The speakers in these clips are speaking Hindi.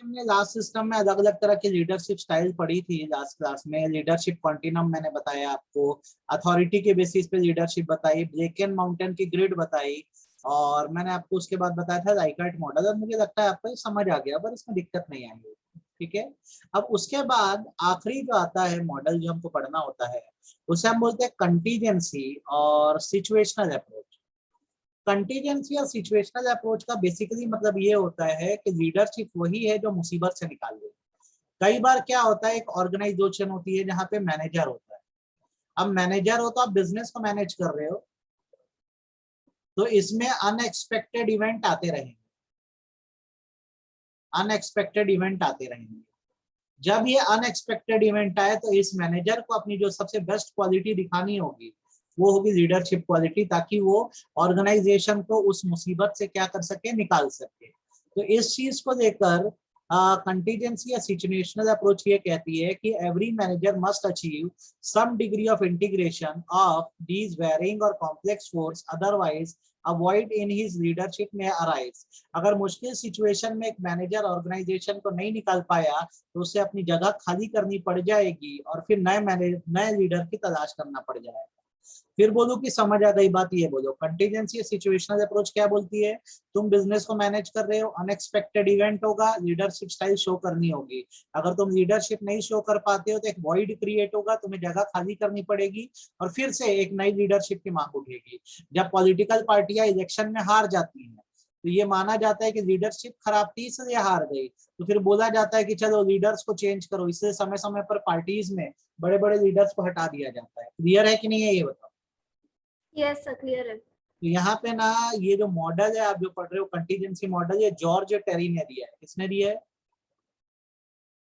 हमने लास्ट सिस्टम में अलग अलग तरह की लीडरशिप स्टाइल पढ़ी थी। लास्ट क्लास में लीडरशिप कॉन्टिनम मैंने बताया आपको, अथॉरिटी के बेसिस पे लीडरशिप बताई, ब्लैक एंड माउंटेन की ग्रिड बताई, और मैंने आपको उसके बाद बताया था लाइकर्ट मॉडल। और मुझे लगता है आपको ये समझ आ गया, पर इसमें दिक्कत नहीं आई। ठीक है, अब उसके बाद आखिरी जो आता है मॉडल जो हमको पढ़ना होता है, उसे हम बोलते हैं कंटीजेंसी और सिचुएशनल अप्रोच। कंटीजेंसी और सिचुएशनल अप्रोच का बेसिकली मतलब ये होता है कि लीडरशिप वही है जो मुसीबत से निकाल दे। कई बार क्या होता है, एक ऑर्गेनाइजेशन होती है जहां पे मैनेजर होता है। अब मैनेजर हो तो आप बिजनेस को मैनेज कर रहे हो, तो इसमें अनएक्सपेक्टेड इवेंट आते रहेंगे, अनएक्सपेक्टेड इवेंट आते रहेंगे। जब ये अनएक्सपेक्टेड इवेंट आए तो इस मैनेजर को अपनी जो सबसे बेस्ट क्वालिटी दिखानी होगी वो होगी लीडरशिप क्वालिटी, ताकि वो ऑर्गेनाइजेशन को उस मुसीबत से क्या कर सके, निकाल सके। तो इस चीज को लेकर कंटीजेंसी या सिचुएशनल अप्रोच ये कहती है कि every manager must achieve some degree of integration of these varying और complex force, otherwise avoid in his leadership में अराइज। अगर मुश्किल सिचुएशन में एक मैनेजर ऑर्गेनाइजेशन को नहीं निकाल पाया तो उसे अपनी जगह खाली करनी पड़ जाएगी और फिर नए लीडर की तलाश करना पड़ जाएगा। फिर बोलूं कि समझ आ गई बात, ये बोलो कंटीजेंसी सिचुएशनल अप्रोच क्या बोलती है। तुम बिजनेस को मैनेज कर रहे हो, अनएक्सपेक्टेड इवेंट होगा, लीडरशिप स्टाइल शो करनी होगी। अगर तुम लीडरशिप नहीं शो कर पाते हो तो एक वॉइड क्रिएट होगा, तुम्हें जगह खाली करनी पड़ेगी और फिर से एक नई लीडरशिप की मांग उठेगी। जब पॉलिटिकल पार्टियां इलेक्शन में हार जाती हैं तो ये माना जाता है कि लीडरशिप खराब थी इसलिए हार गई, तो फिर बोला जाता है कि चलो लीडर्स को चेंज करो। इससे समय समय पर पार्टीज में बड़े बड़े लीडर्स को हटा दिया जाता है। क्लियर है कि नहीं है, ये बताओ। यस सर, क्लियर है। तो यहाँ पे ना ये जो मॉडल है आप जो पढ़ रहे हो कंटीजेंसी मॉडल, ये जॉर्ज टेरी ने दिया है। किसने दिया है?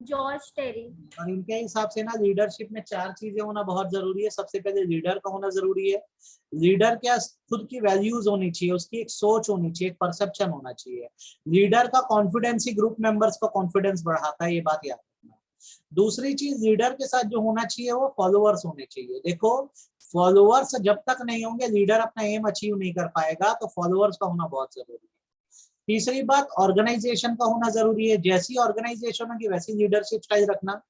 जॉर्ज टेरी। और इनके हिसाब से ना लीडरशिप में चार चीजें होना बहुत जरूरी है। सबसे पहले लीडर का होना जरूरी है। लीडर क्या, खुद की वैल्यूज होनी चाहिए, उसकी एक सोच होनी चाहिए, एक परसेप्शन होना चाहिए। लीडर का कॉन्फिडेंस ही ग्रुप मेंबर्स का कॉन्फिडेंस बढ़ाता है, ये बात याद रखना। दूसरी चीज, लीडर के साथ जो होना चाहिए वो फॉलोअर्स होने चाहिए। देखो, फॉलोअर्स जब तक नहीं होंगे लीडर अपना एम अचीव नहीं कर पाएगा, तो फॉलोअर्स का होना बहुत जरूरी है। तीसरी बात, ऑर्गेनाइजेशन का होना जरूरी है। जैसी ऑर्गेनाइजेशन होगी वैसी लीडरशिप स्टाइल रखना।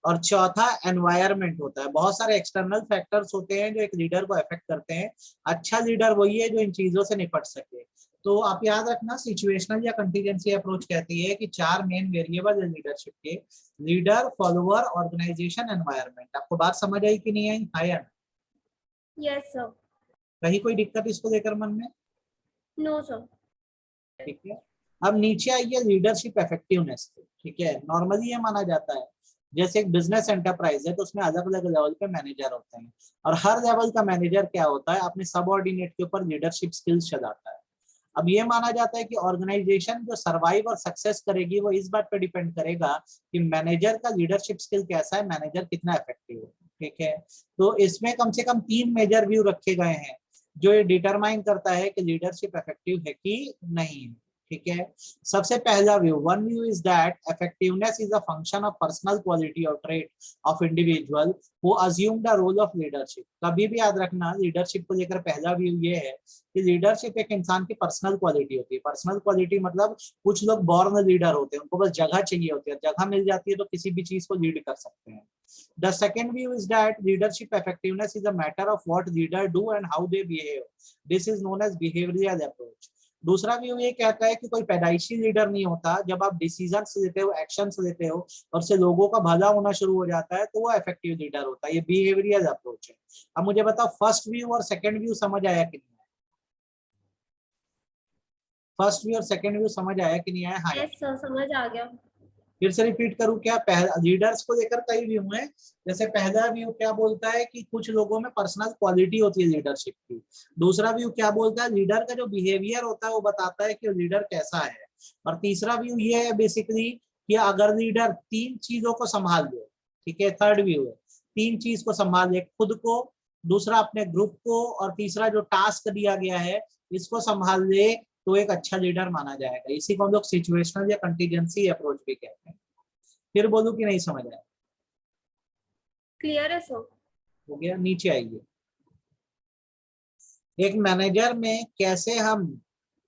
और चौथा, एनवायरनमेंट होता है। बहुत सारे एक्सटर्नल फैक्टर्स होते हैं जो एक लीडर को अफेक्ट करते हैं। अच्छा लीडर वही है जो इन चीजों से निपट सके। तो आप याद रखना, सिचुएशनल या कंटीजेंसी अप्रोच कहती है कि चार मेन वेरिएबल है लीडरशिप के: लीडर, फॉलोअर, ऑर्गेनाइजेशन, एनवायरनमेंट। आपको बात समझ आई कि नहीं आई? हाँ या ना? Yes sir. कहीं कोई दिक्कत इसको लेकर मन में? No sir. ठीक है, अब नीचे आइए लीडरशिप इफेक्टिवनेस। ठीक है, नॉर्मली ये माना जाता है जैसे एक बिजनेस एंटरप्राइज है तो उसमें अलग अलग लेवल पे मैनेजर होते हैं, और हर लेवल का मैनेजर क्या होता है, अपने सबऑर्डिनेट के ऊपर लीडरशिप स्किल्स चलाता है। अब ये माना जाता है कि ऑर्गेनाइजेशन जो सर्वाइव और सक्सेस करेगी वो इस बात पे डिपेंड करेगा कि मैनेजर का लीडरशिप स्किल कैसा है, मैनेजर कितना इफेक्टिव है। ठीक है, तो इसमें कम से कम 3 मेजर व्यू रखे गए हैं जो ये डिटरमाइन करता है कि लीडरशिप इफेक्टिव है कि नहीं है। ठीक है, सबसे पहला view, one view is that effectiveness is a function of personal quality और trait of individual who assume the role of leadership. कभी भी याद रखना, लीडरशिप को लेकर पहला व्यू ये है कि लीडरशिप एक इंसान की पर्सनल क्वालिटी होती है। पर्सनल क्वालिटी मतलब कुछ लोग बॉर्न लीडर होते हैं, उनको बस जगह चाहिए होती है, जगह मिल जाती है तो किसी भी चीज को लीड कर सकते हैं। The second view is that leadership effectiveness is a matter of what leader do and how they behave. This is known as behavioral approach. दूसरा व्यू ये कहता है कि कोई पैदाइशी लीडर नहीं होता। जब आप डिसीजंस लेते हो, एक्शंस लेते हो और से लोगों का भला होना शुरू हो जाता है तो वो इफेक्टिव लीडर होता है। ये बिहेवियरल अप्रोच है। अब मुझे बताओ, फर्स्ट व्यू और सेकंड व्यू समझ आया कि नहीं आया? फर्स्ट व्यू और सेकंड व्यू समझ आया कि नहीं आया? हाँ। यस सर, समझ आ गया। फिर से रिपीट करूं क्या? पहला, लीडर्स को लेकर कई व्यू हैं। जैसे पहला व्यू क्या बोलता है कि कुछ लोगों में पर्सनल क्वालिटी होती है लीडरशिप की। दूसरा व्यू क्या बोलता है, लीडर का जो बिहेवियर होता है वो बताता है कि लीडर कैसा है। और तीसरा व्यू ये है बेसिकली कि अगर लीडर 3 चीजों को संभाल ले। ठीक है, थर्ड व्यू है 3 चीज को संभाल ले, खुद को, दूसरा अपने ग्रुप को, और तीसरा जो टास्क दिया गया है इसको संभाल ले, तो एक अच्छा लीडर माना जाएगा। इसी को हम लोग सिचुएशनल या कंटीजेंसी अप्रोच भी कहते हैं। फिर बोलूं कि नहीं समझ आया? क्लियर है सर। हो गया, नीचे आइए। एक मैनेजर में कैसे हम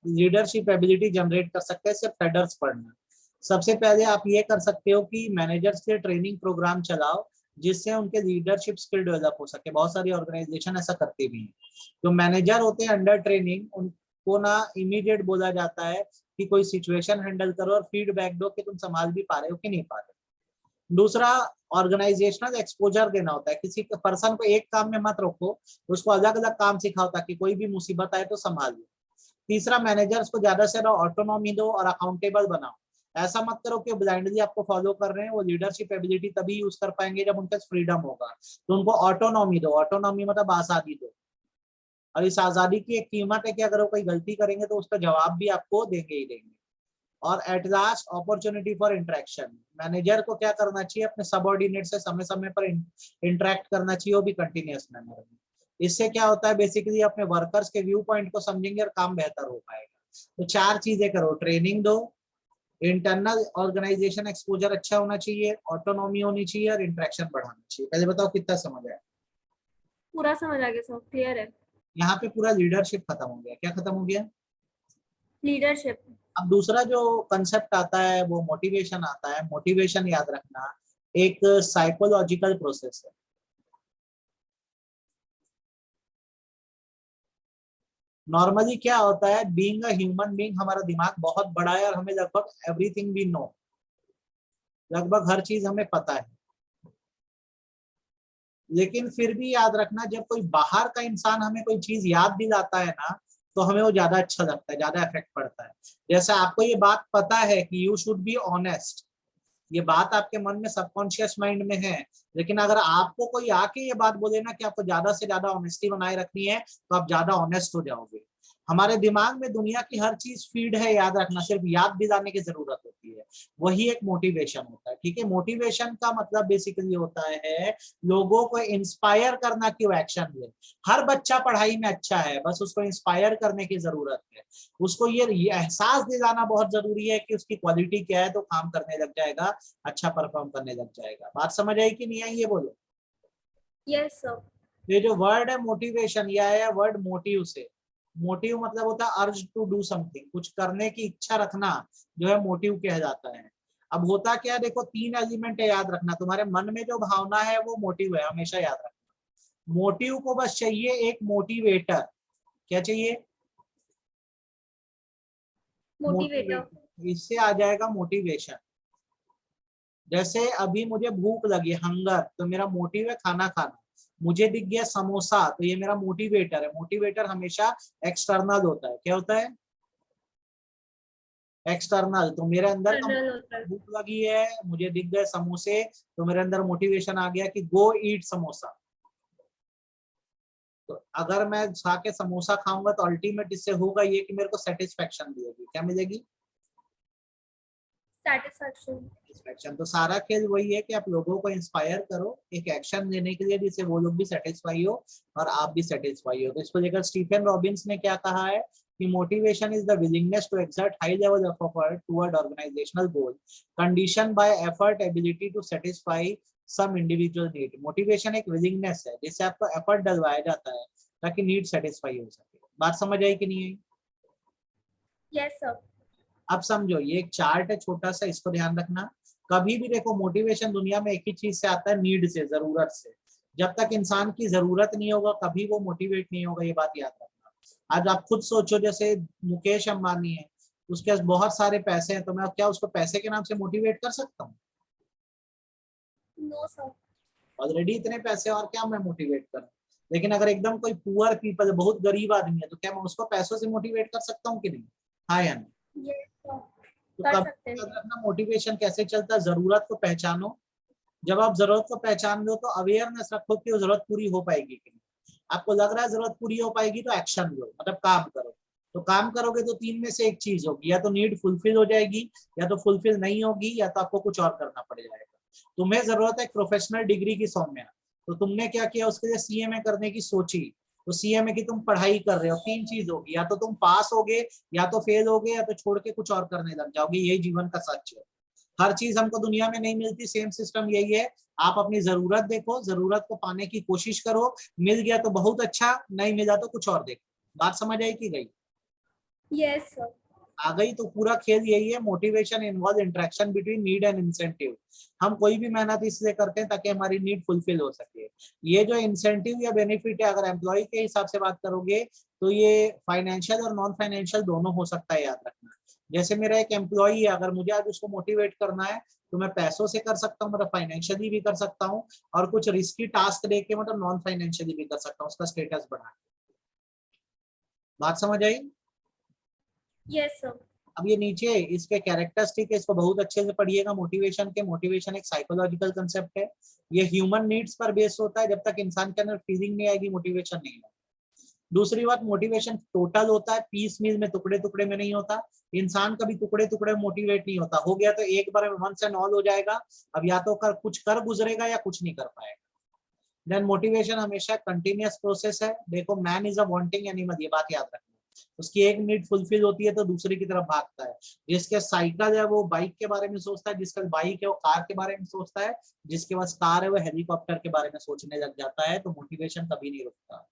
लीडरशिप एबिलिटी जनरेट कर सकते हैं, सिर्फ हेडर्स पढ़ना। सबसे पहले आप ये कर सकते हो कि मैनेजर्स के ट्रेनिंग प्रोग्राम चलाओ जिससे उनके लीडरशिप स्किल डेवलप हो सके। बहुत सारी ऑर्गेनाइजेशन ऐसा करते भी हैं। जो मैनेजर होते हैं अंडर ट्रेनिंग, उनको ना इमीडिएट बोला जाता है कि कोई सिचुएशन हैंडल करो और फीडबैक दो कि तुम संभाल भी पा रहे हो कि नहीं पा रहे हो। दूसरा, ऑर्गेनाइजेशनल एक्सपोजर देना होता है। किसी पर्सन को एक काम में मत रखो, उसको अलग अलग काम सिखाओ ताकि कोई भी मुसीबत आए तो संभाल लो। तीसरा, मैनेजर्स को ज्यादा से ज्यादा ऑटोनॉमी दो और अकाउंटेबल बनाओ। ऐसा मत करो कि ब्लाइंडली आपको फॉलो कर रहे हैं। वो लीडरशिप एबिलिटी तभी यूज कर पाएंगे जब उनके पास फ्रीडम होगा। तो उनको ऑटोनॉमी दो। ऑटोनॉमी मतलब आजादी दो। और इस आजादी की एक कीमत है कि अगर वो कोई गलती करेंगे तो उसका जवाब भी आपको देंगे ही देंगे। और at last, opportunity for interaction. Manager को क्या करना चाहिए, अपने सबऑर्डिनेट से समय समय पर इंटरेक्ट करना चाहिए, वो भी कंटिन्यूअस मैनर में। इससे क्या होता है, बेसिकली अपने वर्कर्स के व्यू पॉइंट को समझेंगे और काम बेहतर हो पाएगा। तो 4 चीजें करो, ट्रेनिंग दो, इंटरनल ऑर्गेनाइजेशन एक्सपोजर अच्छा होना चाहिए, ऑटोनॉमी होनी चाहिए और इंटरेक्शन बढ़ाना चाहिए। पहले बताओ कितना समझ आया? पूरा समझ आ गया सर, क्लियर है। यहाँ पे पूरा लीडरशिप खत्म हो गया। क्या खत्म हो गया? लीडरशिप। अब दूसरा जो कंसेप्ट आता है वो मोटिवेशन आता है। मोटिवेशन याद रखना एक साइकोलॉजिकल प्रोसेस है। नॉर्मली क्या होता है, बीइंग अ ह्यूमन बीइंग, हमारा दिमाग बहुत बड़ा है और हमें लगभग एवरीथिंग वी नो, लगभग हर चीज हमें पता है। लेकिन फिर भी याद रखना, जब कोई बाहर का इंसान हमें कोई चीज याद दिलाता है ना, तो हमें वो ज्यादा अच्छा लगता है, ज्यादा इफेक्ट पड़ता है। जैसे आपको ये बात पता है कि यू शुड बी ऑनेस्ट, ये बात आपके मन में सबकॉन्शियस माइंड में है। लेकिन अगर आपको कोई आके ये बात बोले ना कि आपको ज्यादा से ज्यादा ऑनेस्टी बनाए रखनी है, तो आप ज्यादा ऑनेस्ट हो जाओगे। हमारे दिमाग में दुनिया की हर चीज फीड है, याद रखना, सिर्फ याद दिलाने की जरूरत होती है। वही एक मोटिवेशन होता है। ठीक है, मोटिवेशन का मतलब बेसिकली होता है लोगों को इंस्पायर करना कि वो एक्शन ले। हर बच्चा पढ़ाई में अच्छा है, बस उसको इंस्पायर करने की जरूरत है। उसको ये एहसास दिलाना बहुत जरूरी है कि उसकी क्वालिटी क्या है, तो काम करने लग जाएगा, अच्छा परफॉर्म करने लग जाएगा। बात समझ आई कि नहीं आई, ये बोलो। Yes sir. ये जो वर्ड है मोटिवेशन, यह है वर्ड मोटिव से। मोटिव मतलब होता है अर्ज टू डू समथिंग, कुछ करने की इच्छा रखना जो है मोटिव कहा जाता है। अब होता क्या है, देखो 3 एलिमेंट है, याद रखना। तुम्हारे मन में जो भावना है वो मोटिव है, हमेशा याद रखना। मोटिव को बस चाहिए एक मोटिवेटर। क्या चाहिए? मोटिवेटर। मोटिवेटर। इससे आ जाएगा मोटिवेशन। जैसे अभी मुझे भूख लगी, हंगर, तो मेरा मोटिव है खाना खाना। मुझे दिख गया समोसा, तो ये मेरा मोटिवेटर है। मोटिवेटर हमेशा एक्सटर्नल होता है। क्या होता है? एक्सटर्नल। तो मेरे अंदर का टनल होता है। भूख लगी है, मुझे दिख गए समोसे, तो मेरे अंदर मोटिवेशन आ गया कि गो ईट समोसा। तो अगर मैं जाके समोसा खाऊंगा तो अल्टीमेट इससे होगा ये कि मेरे को सेटिस्फेक्शन मिलेगी। क्या मिलेगी? सेटिस्फैक्शन। सेटिस्फेक्शन। तो सारा खेल वही है कि आप लोगों को इंस्पायर करो एक एक्शन लेने के लिए, जिससे वो लोग भी सेटिस्फाई हो और आप भी सेटिस्फाई हो। तो इसको लेकर स्टीफन रॉबिन्स ने क्या कहा है कि motivation is the willingness to exert high level of effort toward organizational goal condition by effort ability to satisfy some individual need. Motivation एक विलिंगनेस है जिससे आपको एफर्ट डलवाया जाता है ताकि नीड सेटिस्फाई हो सके। बात समझ आई कि नहीं आई? Yes sir. अब समझो, ये एक चार्ट है छोटा सा, इसको ध्यान रखना। कभी भी देखो, मोटिवेशन दुनिया में एक ही चीज से आता है, नीड से, जरूरत से। जब तक इंसान की जरूरत नहीं होगा कभी वो मोटिवेट नहीं होगा, ये बात याद रखना। आज आप खुद सोचो, जैसे मुकेश अंबानी है, उसके पास बहुत सारे पैसे हैं, तो मैं क्या उसको पैसे के नाम से मोटिवेट कर सकता हूँ? No sir. ऑलरेडी इतने पैसे, और क्या मैं मोटिवेट करूँ? लेकिन अगर एकदम कोई पुअर पीपल, बहुत गरीब आदमी है, तो क्या मैं उसको पैसों से मोटिवेट कर सकता हूँ कि नहीं? हाँ या नहीं? Yes sir. तो कर कब सकते हैं। याद रखना, मोटिवेशन कैसे चलता है, जरूरत को पहचानो। जब आप जरूरत को पहचान लो तो अवेयरनेस रखो कि वो जरूरत पूरी हो पाएगी कि नहीं। आपको लग रहा है जरूरत पूरी हो पाएगी तो एक्शन लो, मतलब काम करो। तो काम करोगे तो 3 में से एक चीज होगी, या तो नीड फुलफिल हो जाएगी, या तो फुलफिल नहीं होगी, या तो आपको कुछ और करना पड़ जाएगा। तुम्हें जरूरत है एक प्रोफेशनल डिग्री की सौम्या, तो तुमने क्या किया, उसके लिए सीएमए करने की सोची। तो सीएमए की तुम पढ़ाई कर रहे हो, 3 चीज होगी, या तो तुम पास होगे, या तो फेल होगे, या तो छोड़ के कुछ और करने लग जाओगे। यही जीवन का सच है। हर चीज हमको दुनिया में नहीं मिलती, सेम सिस्टम यही है। आप अपनी जरूरत देखो, जरूरत को पाने की कोशिश करो, मिल गया तो बहुत अच्छा, नहीं मिला तो कुछ और देखो। बात समझ आई कि गई? Yes sir. आ गई। तो पूरा खेल यही है, motivation involve interaction between need and incentive. हम कोई भी मेहनत इसलिए करते हैं ताकि हमारी नीड फुलफिल हो सके। ये जो इंसेंटिव या बेनिफिट है, अगर एम्प्लॉय के हिसाब से बात करोगे तो ये फाइनेंशियल और नॉन फाइनेंशियल दोनों हो सकता है, याद रखना। जैसे मेरा एक एम्प्लॉय है, अगर मुझे आज उसको मोटिवेट करना है तो मैं पैसों से कर सकता हूँ, मतलब फाइनेंशियली भी कर सकता हूँ, और कुछ रिस्की टास्क देके मतलब नॉन फाइनेंशियली भी कर सकता हूँ, उसका स्टेटस बढ़ा के। बात समझ आई? Yes sir. अब ये नीचे इसके कैरेक्टरिस्टिक है, इसको बहुत अच्छे से पढ़िएगा। मोटिवेशन के, मोटिवेशन एक साइकोलॉजिकल कंसेप्ट है। ये ह्यूमन नीड्स पर बेस्ड होता है। जब तक इंसान के अंदर फीलिंग नहीं आएगी, मोटिवेशन नहीं है। दूसरी बात, मोटिवेशन टोटल होता है, पीस मील में, टुकड़े टुकड़े में नहीं होता। इंसान कभी टुकड़े टुकड़े मोटिवेट नहीं होता। हो गया तो एक बार में वंस एंड ऑल हो जाएगा। अब या तो कुछ कर गुजरेगा या कुछ नहीं कर पाएगा। देन मोटिवेशन हमेशा कंटिन्यूअस प्रोसेस है। देखो, man is a wanting animal, ये बात याद रखना। उसकी एक नीड फुलफिल होती है तो दूसरे की तरफ भागता है। जिसके साइकिल है वो बाइक के बारे में सोचता है, जिसका बाइक है वो कार के बारे में सोचता है, जिसके पास कार है वो हेलीकॉप्टर के बारे में सोचने लग जाता है। तो मोटिवेशन कभी नहीं रुकता।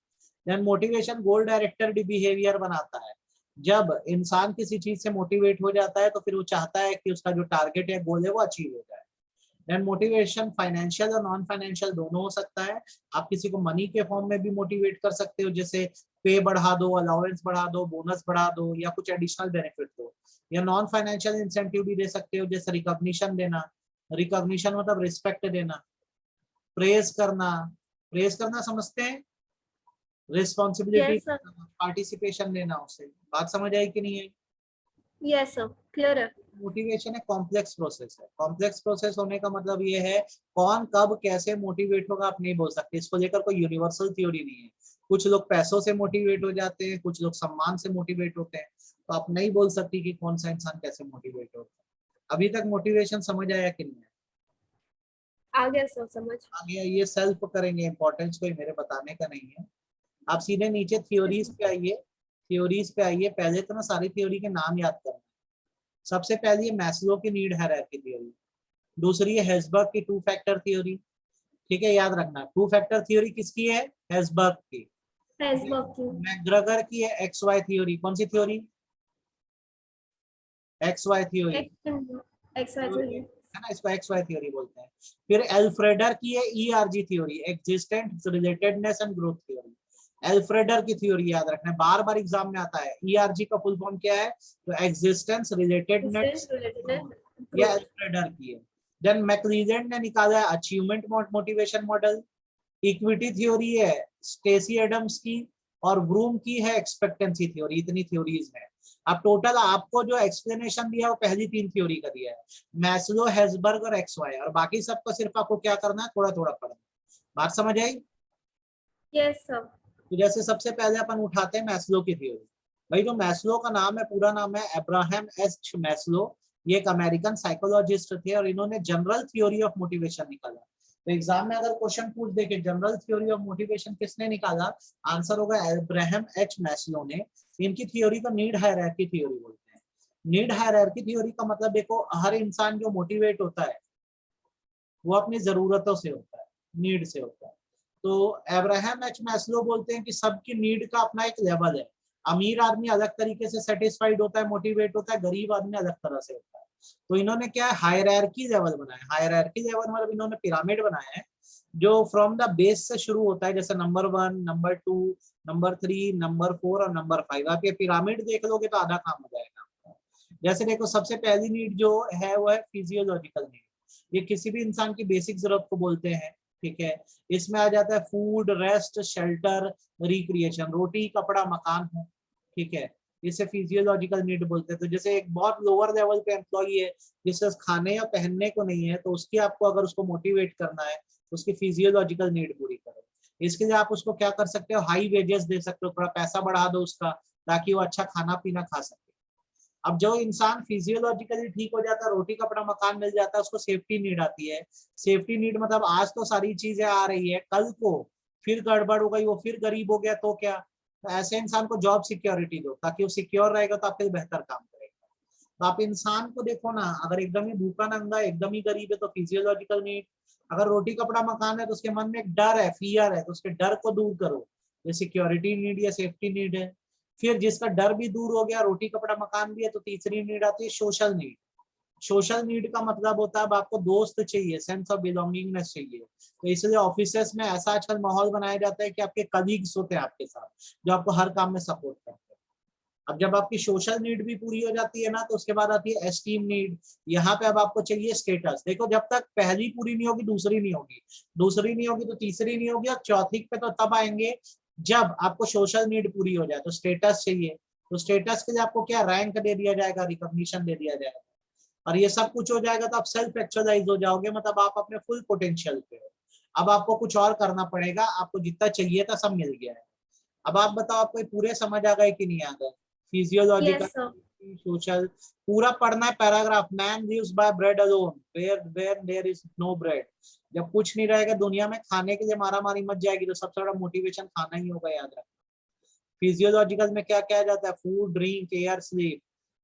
Then motivation goal directed behaviour बनाता है। जब इंसान किसी चीज से मोटिवेट हो जाता है तो फिर वो चाहता है कि उसका जो टारगेट है, गोल है, वो अचीव हो जाए। देन मोटिवेशन फाइनेंशियल और नॉन फाइनेंशियल दोनों हो सकता है। आप किसी को मनी के फॉर्म में भी मोटिवेट कर सकते हो, जैसे पे बढ़ा दो, अलाउंस बढ़ा दो, बोनस बढ़ा दो, या कुछ एडिशनल बेनिफिट दो। या नॉन फाइनेंशियल इंसेंटिव भी दे सकते हो, जैसे रिकॉग्निशन देना। रिकॉग्निशन मतलब रिस्पेक्ट देना, प्रेज करना। प्रेज करना समझते हैं? Responsibility, yes sir. पार्टिसिपेशन देना उसे। बात समझ आई कि नहीं है? यस सर, क्लियर है। मोटिवेशन एक कॉम्प्लेक्स प्रोसेस है। कॉम्प्लेक्स प्रोसेस होने का मतलब ये है, कौन कब कैसे मोटिवेट होगा आप नहीं बोल सकते। इसको लेकर कोई यूनिवर्सल थ्योरी नहीं है। कुछ लोग पैसों से मोटिवेट हो जाते हैं, कुछ लोग सम्मान से मोटिवेट होते हैं। तो आप नहीं बोल सकती कि कौन सा इंसान कैसे मोटिवेट होता है। अभी तक मोटिवेशन समझ आया कि नहीं? आ गया सर समझ। आगे ये सेल्फ करेंगे, इंपॉर्टेंस कोई मेरे बताने का नहीं है। आप सीधे नीचे यस थ्योरीज सर। पे आइए। थ्योरीज पे आइए। पहले तो ना सारी थ्योरी के नाम याद करना। सबसे पहली है मैस्लो की नीड हायरार्की थ्योरी। दूसरी है हेल्सबर्ग की टू फैक्टर थ्योरी। ठीक है, याद रखना। टू फैक्टर थ्योरी किसकी है? हेल्सबर्ग की। हेल्सबर्ग की। मैकग्रेगर की है एक्स वाई थ्योरी। कौन सी theory? X Y theory. X Y theory. है ना, इसको एक्स वाई थ्योरी बोलते हैं। फिर एल्फ्रेडर की है ERG theory, existent relatedness and growth theory. Alderfer की थ्योरी याद रखना है, बार बार एग्जाम में आता है। ईआरजी का फुल फॉर्म क्या है? तो एग्जिस्टेंस रिलेटेडनेस, डिस्टेंस रिलेटेड या ग्रोथ। एल्फ्रेडर की है। देन मैक्लीजेंड ने निकाला है achievement motivation model. Equity theory है स्टेसी एडम्स की, और ब्रूम की है एक्सपेक्टेंसी थ्योरी। इतनी थ्योरीज है। अब टोटल आपको जो एक्सप्लेनेशन दिया वो पहली तीन थ्योरी का दिया है, मैस्लो, हेल्सबर्ग और एक्स वाई, और बाकी सबको सिर्फ आपको क्या करना है, थोड़ा थोड़ा पढ़ना। बात समझ आई? Yes sir. तो जैसे सबसे पहले अपन उठाते हैं मैस्लो की थ्योरी। भाई, जो मैस्लो का नाम है, पूरा नाम है अब्राहम एच मैस्लो। ये एक अमेरिकन साइकोलॉजिस्ट थे और इन्होंने जनरल थ्योरी ऑफ मोटिवेशन निकाला। तो एग्जाम में अगर क्वेश्चन पूछ दे कि जनरल थ्योरी ऑफ मोटिवेशन किसने निकाला, आंसर होगा अब्राहम एच मैस्लो ने। इनकी थ्योरी को नीड हायरार्की थ्योरी बोलते हैं। नीड हायरार्की थ्योरी का मतलब देखो, हर इंसान जो मोटिवेट होता है वो अपनी जरूरतों से होता है, नीड से होता है। तो अब्राहम एच मैस्लो बोलते हैं कि सबकी नीड का अपना एक लेवल है। अमीर आदमी अलग तरीके से सेटिस्फाइड होता है, मोटिवेट होता है, गरीब आदमी अलग तरह से होता है। तो इन्होंने क्या है, हायरार्की लेवल बनाया। हायरार्की लेवल मतलब इन्होंने पिरामिड बनाया है, जो फ्रॉम द बेस से शुरू होता है, जैसे नंबर 1, नंबर 2, नंबर 3, नंबर 4 और नंबर 5। आप ये पिरामिड देख लोगे तो आधा काम हो जाएगा आपका। जैसे देखो, सबसे पहली नीड जो है वो है फिजियोलॉजिकल नीड। ये किसी भी इंसान की बेसिक जरूरत को बोलते हैं। ठीक है, इसमें आ जाता है फूड, रेस्ट, शेल्टर, रिक्रिएशन, रोटी, कपड़ा, मकान हो। ठीक है, इसे फिजियोलॉजिकल नीड बोलते हैं। तो जैसे एक बहुत लोअर लेवल पे एम्प्लॉई है जिसे खाने या पहनने को नहीं है, तो उसकी आपको अगर उसको मोटिवेट करना है तो उसकी फिजियोलॉजिकल नीड पूरी करो। इसके लिए आप उसको क्या कर सकते हो, हाई वेजेस दे सकते हो, थोड़ा पैसा बढ़ा दो उसका, ताकि वो अच्छा खाना पीना खा सके। अब जो इंसान फिजियोलॉजिकली ठीक हो जाता है, रोटी कपड़ा मकान मिल जाता है, उसको सेफ्टी नीड आती है। सेफ्टी नीड मतलब आज तो सारी चीजें आ रही है, कल को फिर गड़बड़ हो गई, वो फिर गरीब हो गया तो क्या। तो ऐसे इंसान को जॉब सिक्योरिटी दो, ताकि वो सिक्योर रहेगा तो आपके लिए बेहतर काम करेगा। तो आप इंसान को देखो ना, अगर एकदम ही भूखा नंगा, एकदम ही गरीब है तो फिजियोलॉजिकल नीड। अगर रोटी कपड़ा मकान है तो उसके मन में एक डर है, फियर है, तो उसके डर को दूर करो, ये सिक्योरिटी नीड या सेफ्टी नीड है। फिर जिसका डर भी दूर हो गया, रोटी कपड़ा मकान भी है, तो तीसरी नीड आती है सोशल नीड। सोशल नीड का मतलब होता है अब आपको दोस्त चाहिए, सेंस ऑफ बिलोंगिंगनेस चाहिए। तो इसलिए ऑफिसेस में ऐसा आजकल माहौल बनाया जाता है कि आपके कलीग्स होते हैं आपके साथ, जो आपको हर काम में सपोर्ट करते हैं। अब जब आपकी सोशल नीड भी पूरी हो जाती है ना, तो उसके बाद आती है एस्टीम नीड। यहाँ पे अब आपको चाहिए स्टेटस। देखो, जब तक पहली पूरी नहीं होगी दूसरी नहीं होगी, दूसरी नहीं होगी तो तीसरी नहीं होगी, और चौथी पे तो तब आएंगे जब आपको सोशल नीड पूरी हो जाए। तो स्टेटस चाहिए, तो स्टेटस के लिए आपको क्या रैंक दे दिया जाएगा, रिकॉग्निशन दे दिया जाएगा, और ये सब कुछ हो जाएगा तो आप सेल्फ एक्चुअलाइज हो जाओगे, मतलब आप अपने फुल पोटेंशियल पे हो। अब आपको कुछ और करना पड़ेगा, आपको जितना चाहिए था सब मिल गया है। अब आप बताओ, आपको पूरे समझ आ गए कि नहीं आ गए? Physiological, Yes, sir. सोशल, पूरा पढ़ना है paragraph. Man lives by bread alone, where there is no bread. जब कुछ नहीं रहेगा दुनिया में, खाने के लिए मारा मारी मच जाएगी, तो सबसे बड़ा मोटिवेशन खाना ही होगा, याद रखना। फिजियोलॉजिकल में क्या क्या जाता है? Food, drink, air, sleep.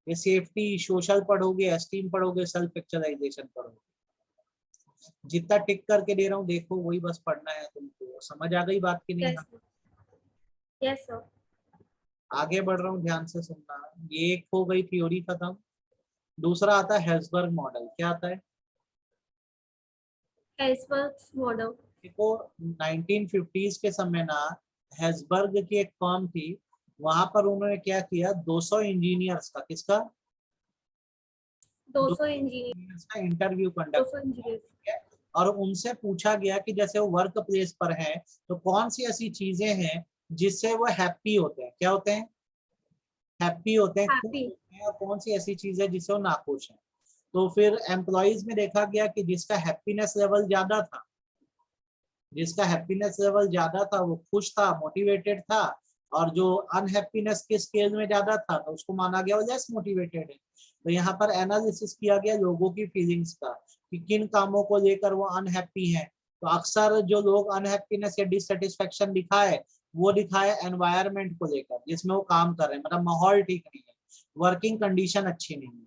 ये सेफ्टी, सोशल पढ़ोगे, एस्टीम पढ़ोगे, सेल्फ एक्चुअलाइजेशन पढ़ोगे। जितना टिक करके दे रहा हूँ देखो, वही बस पढ़ना है तुमको। समझ आ गई बात की नहीं? Yes, sir. Yes, sir. आगे बढ़ रहा हूँ, ध्यान से सुनना। ये एक हो गई थ्योरी खत्म। दूसरा आता है हेल्सबर्ग मॉडल। क्या आता है? Iceberg's model. देखो, 1950s के समय ना, हेल्सबर्ग की एक फर्म थी। वहां पर उन्होंने क्या किया, 200 इंजीनियर्स का, किसका, 200 200 इंजीनियर, इंजीनियर्स का इंटरव्यू कंडक्ट 200 इंजीनियर. किया, और उनसे पूछा गया कि जैसे वो वर्क प्लेस पर है, तो कौन सी ऐसी चीजें हैं जिससे वो हैप्पी होते हैं। क्या होते हैं? हैप्पी होते हैं, खुश Happy. होते हैं। और कौन सी ऐसी चीज है जिससे वो नाखुश है? तो फिर एम्प्लॉइज में देखा गया कि जिसका हैप्पीनेस लेवल ज्यादा था, जिसका हैप्पीनेस लेवल ज्यादा था वो खुश था, मोटिवेटेड था। और जो अनहैप्पीनेस के स्केल में ज्यादा था, तो उसको माना गया वो लेस मोटिवेटेड है। तो यहाँ पर एनालिसिस किया गया लोगों की फीलिंग्स का, कि किन कामों को लेकर वो अनहैप्पी हैं। तो अक्सर जो लोग अनहैप्पीनेस या डिससेटिस्फेक्शन दिखाए, वो दिखाए एनवायरनमेंट को लेकर जिसमें वो काम कर रहे हैं, मतलब माहौल ठीक नहीं है, वर्किंग कंडीशन अच्छी नहीं है।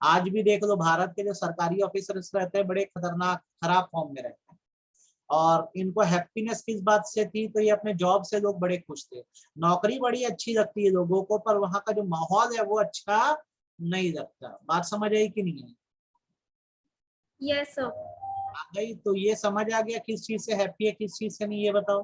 आज भी देख लो, भारत के जो सरकारी ऑफिसर्स रहते हैं, बड़े खतरनाक खराब फॉर्म में रहते हैं। और इनको हैप्पीनेस किस बात से थी? तो ये अपने जॉब से लोग बड़े खुश थे। नौकरी बड़ी अच्छी लगती है लोगों को, पर वहां का जो माहौल है वो अच्छा नहीं लगता। बात समझ आई कि नहीं है? Yes, sir. आ गई? तो ये समझ आ गया किस चीज से हैप्पी है, किस चीज से नहीं, ये बताओ।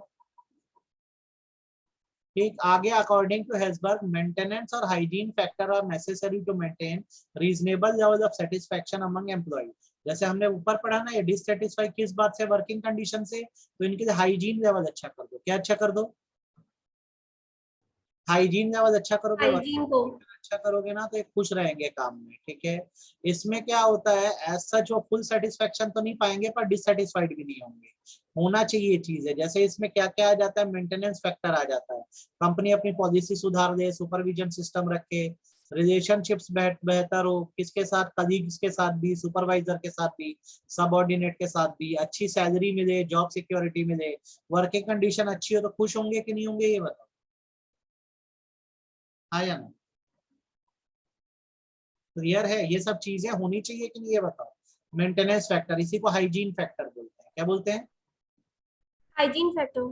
ठीक, आगे अकॉर्डिंग टू हेल्सबर्ग, मेंटेनेंस और hygiene factor are necessary to maintain reasonable level of satisfaction among employ. जैसे हमने ऊपर पढ़ा ना, ये डिससेटिस्फाई किस बात से? वर्किंग कंडीशन से। तो इनके लिए हाइजीन लेवल अच्छा कर दो। क्या अच्छा कर दो? हाइजीन लेवल अच्छा करोगे, Hygiene को. अच्छा करोगे ना, तो ये खुश रहेंगे काम में। ठीक है, इसमें क्या होता है, एज सच वो फुल सेटिस्फेक्शन तो नहीं पाएंगे, पर डिससेटिस्फाइड भी नहीं होंगे। होना चाहिए चीज है। जैसे इसमें क्या क्या आ जाता है? मेंटेनेंस फैक्टर आ जाता है। कंपनी अपनी पॉलिसी सुधार दे, सुपरविजन सिस्टम रखे, रिलेशनशिप्स बेहतर हो, किसके साथ? कलीग्स के साथ भी, सुपरवाइजर के साथ भी, सबऑर्डिनेट के साथ भी। अच्छी सैलरी मिले, जॉब सिक्योरिटी मिले, वर्किंग कंडीशन अच्छी हो, तो खुश होंगे कि नहीं होंगे, ये बताओ। हाँ या नहीं? क्लियर है? ये सब चीजें होनी चाहिए कि नहीं, ये बताओ। मेंटेनेंस फैक्टर, इसी को हाइजीन फैक्टर बोलते हैं। क्या बोलते हैं? Hygiene factor.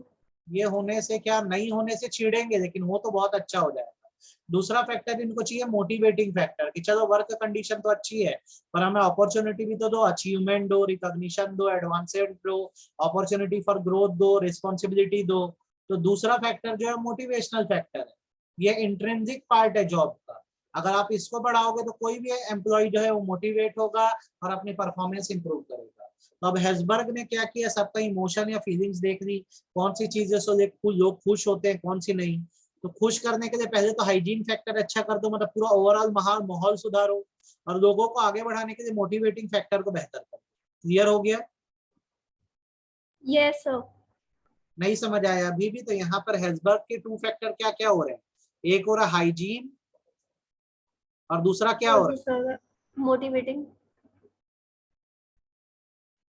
ये होने से क्या, नहीं होने से चिढ़ेंगे, लेकिन वो तो बहुत अच्छा हो जाएगा। दूसरा फैक्टर इनको चाहिए मोटिवेटिंग फैक्टर, कि चलो वर्क कंडीशन तो अच्छी है, पर हमें अपॉर्चुनिटी भी तो दो, अचीवमेंट दो, रिकॉग्निशन दो, एडवांसमेंट दो, अपॉर्चुनिटी फॉर ग्रोथ दो, रिस्पॉन्सिबिलिटी दो। तो दूसरा फैक्टर जो है मोटिवेशनल फैक्टर है। ये इंट्रिंसिक पार्ट है जॉब का। अगर आप इसको बढ़ाओगे तो कोई भी एम्प्लॉय जो है वो मोटिवेट होगा और अपनी परफॉर्मेंस इंप्रूव करेगा। तो अब हेल्सबर्ग ने क्या किया, सबका इमोशन या फीलिंग्स देख ली, कौन सी चीजें से लोग खुश होते हैं, कौन सी नहीं। तो खुश करने के लिए पहले तो हाइजीन फैक्टर अच्छा कर दो, मतलब पूरा ओवरऑल माहौल सुधारो, और लोगों को आगे बढ़ाने के लिए मोटिवेटिंग फैक्टर को बेहतर करो। क्लियर हो गया? Yes, sir. नहीं समझ आया अभी भी? तो यहाँ पर हेल्सबर्ग के टू फैक्टर क्या क्या हो रहे हैं? एक हो रहा हाइजीन, और दूसरा क्या और हो रहा है? दूसरा motivating.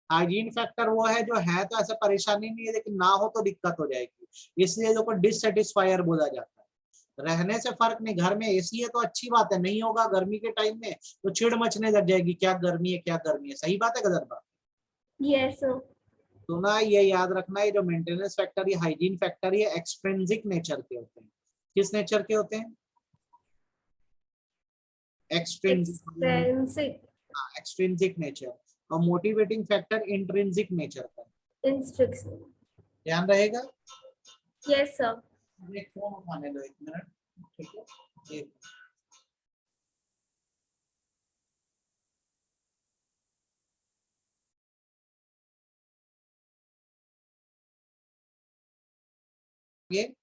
हाइजीन फैक्टर वो है जो है तो ऐसा परेशानी नहीं है, लेकिन ना हो तो दिक्कत हो जाएगी, इसलिए लोगों को डिससेटिस्फायर बोला जाता है। रहने से फर्क नहीं, घर में एसी है तो अच्छी बात है, नहीं होगा गर्मी के टाइम में तो चिड़ मचने लग जाएगी, क्या गर्मी है, क्या गर्मी है। सही बात है, गलत बात? Yes, sir. तो ना ये याद रखना है, जो मेंटेनेंस फैक्टर या हाइजीन फैक्टर ये एक्सट्रिंसिक नेचर के होते हैं, किस नेचर के होते हैं? Extrinsic, extrinsic nature. और मोटिवेटिंग फैक्टर इंट्रिंसिक नेचर का। इंस्ट्रिक्शन। ध्यान रहेगा। Yes sir. एक फोन उठाने दो, 1 मिनट। ठीक है, ये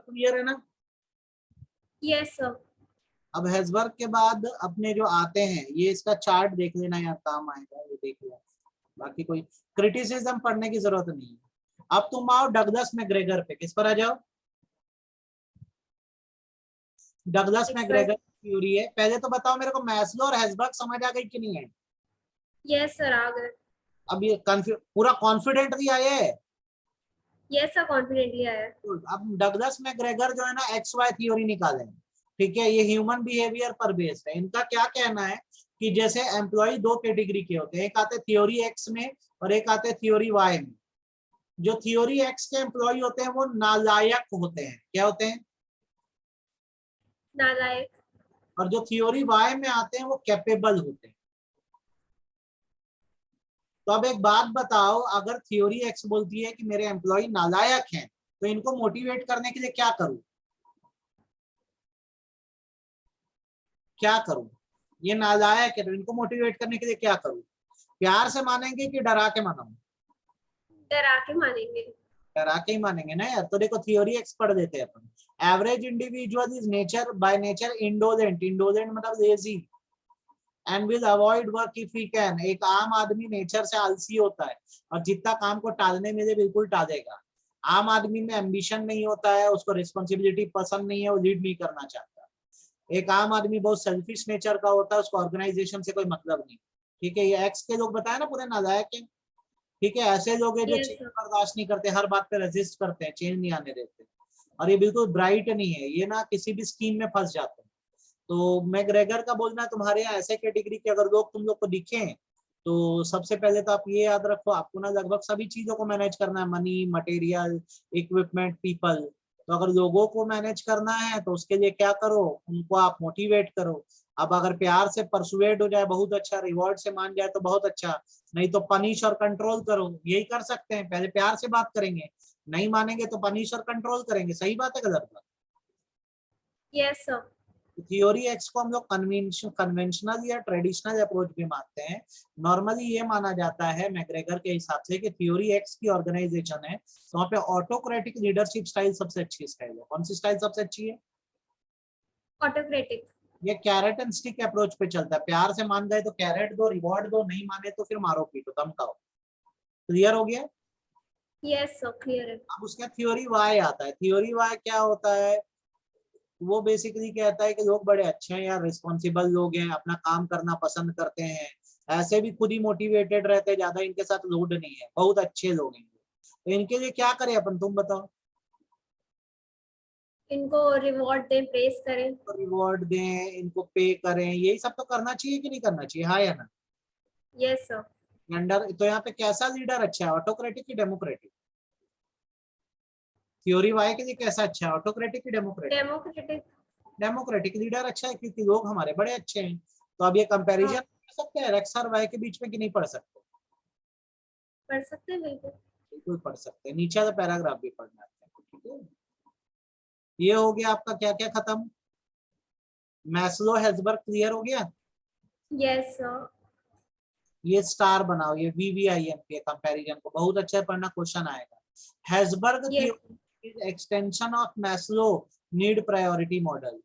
क्लियर है ना? Yes sir. अब हेज़बर्ग के बाद अपने जो आते हैं, ये इसका चार्ट देख लेना यार, काम आएगा, ये देख लो। बाकी कोई क्रिटिसिज्म पढ़ने की जरूरत नहीं है। अब तुम आओ डगलस मैकग्रेगर पे। किस पर आ जाओ? डगलस मैकग्रेगर थ्योरी है। पहले तो बताओ मेरे को, मैस्लो और हेज़बर्ग समझ आ गई कि नहीं है? यस सर, आ गए। अब ये पूरा कॉन्फिडेंटली आए। यस सर, कॉन्फिडेंटली आया। अब डगलस मैकग्रेगर जो है ना, एक्स वाई थ्योरी निकाले। ठीक है, ये ह्यूमन बिहेवियर पर बेस्ड है। इनका क्या कहना है कि जैसे एम्प्लॉय 2 कैटेगरी के होते हैं, एक आते थ्योरी एक्स में और एक आते थ्योरी वाई में। जो थ्योरी एक्स के एम्प्लॉय होते हैं वो नालायक होते हैं। क्या होते हैं? नालायक। और जो थ्योरी वाई में आते हैं वो कैपेबल होते हैं। तो अब एक बात बताओ, अगर थ्योरी एक्स बोलती है कि मेरे एम्प्लॉय नालायक हैं, तो इनको मोटिवेट करने के लिए क्या करूं? क्या करूं? ये नालायक है तो इनको मोटिवेट करने के लिए क्या करूं? प्यार से मानेंगे कि डरा के मानूं? डरा के मानेंगे। डरा के ही मानेंगे ना यार। तो देखो, थ्योरी एक्स पढ़ देते हैं अपन। Average individual is nature by nature indolent. Indolent मतलब lazy and will avoid work if he can. एक आम आदमी नेचर से आलसी होता है और जितना काम को टालने में से बिल्कुल टालेगा। आम आदमी में एम्बिशन नहीं होता है, उसको रिस्पॉन्सिबिलिटी पसंद नहीं है, वो लीड नहीं करना चाहता। एक आम आदमी बहुत सेल्फिश नेचर का होता है, उसको ऑर्गेनाइजेशन से कोई मतलब नहीं। ठीक है, ये एक्स के लोग बताए ना पूरे नालायक है। ठीक है, ऐसे लोग हैं जो यस चेंज सर। बर्दाश्त नहीं करते, हर बात पे रेजिस्ट करते हैं, चेंज नहीं आने देते। और ये बिल्कुल ब्राइट नहीं है, ये ना किसी भी स्कीम में फंस जाते हैं। तो मैकग्रेगर का बोलना, तुम्हारे यहाँ ऐसे कैटेगरी के अगर लोग तुम लोग को दिखे, तो सबसे पहले तो आप ये याद रखो, आपको ना लगभग सभी चीजों को मैनेज करना है। Money, material, equipment, people. तो अगर लोगों को मैनेज करना है तो उसके लिए क्या करो? उनको आप मोटिवेट करो। अब अगर प्यार से परसुएड हो जाए बहुत अच्छा, रिवॉर्ड से मान जाए तो बहुत अच्छा, नहीं तो पनिश और कंट्रोल करो। यही कर सकते हैं, पहले प्यार से बात करेंगे, नहीं मानेंगे तो पनिश और कंट्रोल करेंगे। सही बात है गलत बात? Yes sir. थ्योरी एक्स को हम लोग कन्वेंशनल या ट्रेडिशनल अप्रोच भी मानते हैं। नॉर्मली ये माना जाता है मैकग्रेगर के हिसाब से कि थ्योरी एक्स की ऑर्गेनाइजेशन है तो वहाँ पे ऑटोक्रेटिक लीडरशिप स्टाइल सबसे अच्छी स्टाइल है। कौन सी स्टाइल सबसे अच्छी है? ऑटोक्रेटिक। ये कैरेट एंड स्टिक अप्रोच पे चलता है। प्यार से मान गए तो कैरेट दो, रिवॉर्ड दो, नहीं माने तो फिर मारो पीटो, धमकाओ। क्लियर हो गया? यस सर, क्लियर है। अब उसका थ्योरी वाई आता है। थ्योरी वाई क्या होता है? वो बेसिकली कहता है कि लोग बड़े अच्छे हैं यार, रिस्पॉन्सिबल लोग हैं, अपना काम करना पसंद करते हैं, ऐसे भी खुद ही मोटिवेटेड रहते हैं, ज्यादा इनके साथ लोड नहीं है, बहुत अच्छे लोग हैं। तो इनके लिए क्या करें अपन, तुम बताओ। इनको रिवॉर्ड दें, प्रेस करें। तो रिवॉर्ड दें, इनको पे करें, यही सब तो करना चाहिए कि नहीं करना चाहिए? हाँ या ना? Yes sir. अंडर तो यहाँ पे कैसा लीडर अच्छा है, ऑटोक्रेटिक की डेमोक्रेटिक? थ्योरी वाई के लिए कैसा अच्छा है, ऑटोक्रेटिक की डेमोक्रेटिक? डेमोक्रेटिक। डेमोक्रेटिक लीडर अच्छा है क्योंकि लोग हमारे बड़े अच्छे हैं। तो अब ये कंपैरिजन हाँ, कर सकते हैं एक्स और वाई के बीच में कि नहीं पढ़ सकते? पढ़ सकते हैं बिल्कुल। बिल्कुल पढ़ सकते हैं, नीचे वाला पैराग्राफ भी पढ़ना है। ठीक है, ये हो गया आपका क्या क्या खत्म। मैस्लो हेल्जबर्ग क्लियर हो गया। Yes sir. ये स्टार बनाओ, ये VVIM के कंपैरिजन को बहुत अच्छा पढ़ना, क्वेश्चन आएगा। Herzberg yes. Theory extension of Maslow need priority model.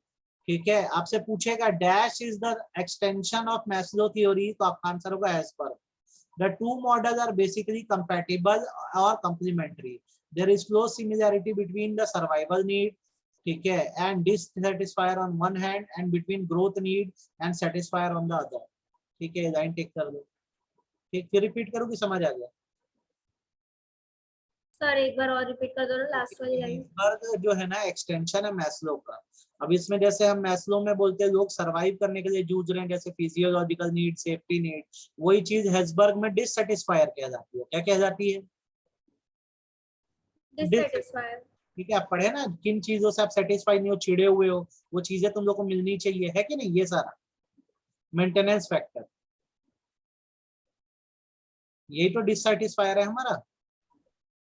ठीक है, आपसे पूछेगा dash is the extension of Maslow theory, तो आपका आंसर होगा हेल्जबर्ग। The two models are basically compatible or complementary. There is close similarity between the survival need, ठीक है, and dissatisfier on one hand and between growth need and satisfier on the other. ठीक है, लाइन टिक कर दो। ठीक, फिर रिपीट करूँ कि समझ आ गया? सर एक बार और रिपीट कर दो ना, लास्ट वाली लाइन। हिल्सबर्ग जो है ना एक्सटेंशन है मैस्लो का। अब इसमें जैसे हम मैस्लो में बोलते हैं लोग सरवाइव करने के लिए जूझ रहे हैं, जैसे फिजियोलॉजिकल नीड, सेफ्टी नीड, वही चीज हेल्सबर्ग में डिससेटिस्फायर कहलाती है। क्या कहलाती है? डिससेटिस्फायर। ठीक है, आप पढ़े ना किन चीजों से आप सेटिस्फाई नहीं हो, चिड़े हुए हो, वो चीजें तुम लोग को मिलनी चाहिए, है कि नहीं, ये सारा मेंटेनेंस फैक्टर, यही तो डिससेटिस्फायर है हमारा,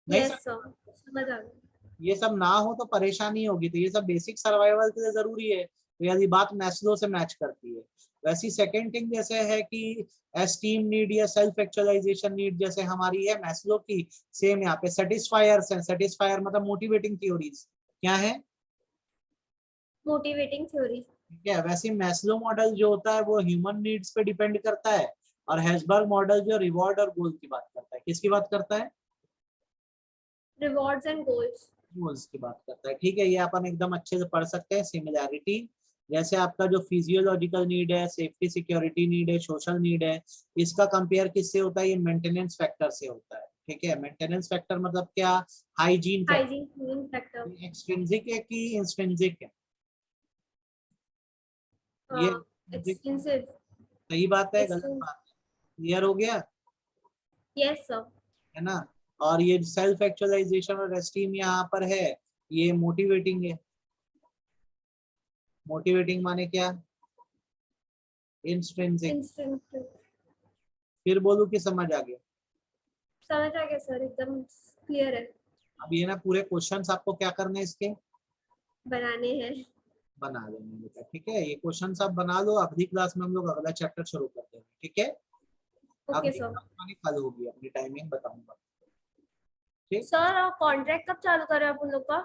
नहीं यस सर? सर, समझ आ गया। ये सब ना हो तो परेशानी होगी, तो ये सब बेसिक सर्वाइवल के लिए जरूरी है, तो यदि बात मैस्लो से मैच करती है। वैसी सेकंड थिंग जैसे है कि एस्टीम नीड या सेल्फ एक्चुअलाइजेशन नीड जैसे हमारी है मैस्लो की, सेम यहाँ पे सेटिस्फायर्स हैं, सेटिस्फायर मतलब मोटिवेटिंग थ्योरीज क्या है, मोटिवेटिंग थ्योरी। ठीक है। वैसे मैस्लो मॉडल जो होता है वो ह्यूमन नीड्स पे डिपेंड करता है, और हेल्सबर्ग मॉडल जो रिवॉर्ड और गोल की बात करता है, किसकी बात करता है, रिवॉर्ड्स एंड गोल्स। गोल्स की बात करता है, ठीक है। ये अपन एकदम अच्छे से पढ़ सकते हैं। सिमिलैरिटी जैसे आपका जो फिजियोलॉजिकल नीड है, सेफ्टी सिक्योरिटी नीड है, सोशल नीड है, इसका कंपेयर किससे होता है, ये मेंटेनेंस फैक्टर से होता है, ठीक है। मेंटेनेंस फैक्टर मतलब क्या, hygiene hygiene factor. Factor, extrinsic है कि इंस्ट्रिंसिक है, ये intrinsic है। एक्सटेंसिव। सही बात है, गलत एक्सटेंसिव। बात है, क्लियर हो गया, यस सर। है ना। और ये सेल्फ एक्चुअलाइजेशन और एस्टीम यहाँ पर है, ये मोटिवेटिंग है। मोटिवेटिंग माने क्या, इंस्ट्रिंसिक। इंस्टेंसिव। फिर बोलूं कि समझ आ गया। समझ आ गया सर, एकदम क्लियर है। अब ये ना पूरे क्वेश्चंस आपको क्या करने हैं इसके, बनाने हैं। बना देंगे बेटा, ठीक है। ये क्वेश्चंस आप बना लो, अगली क्लास में हम लोग अगला चैप्टर शुरू करते हैं, ठीक है। ओके अगली सर। क्लास हमारी कल होगी, अपनी टाइमिंग बताऊंगा, ठीक। सर, कॉन्ट्रैक्ट कब चालू करें आप उन लोग का?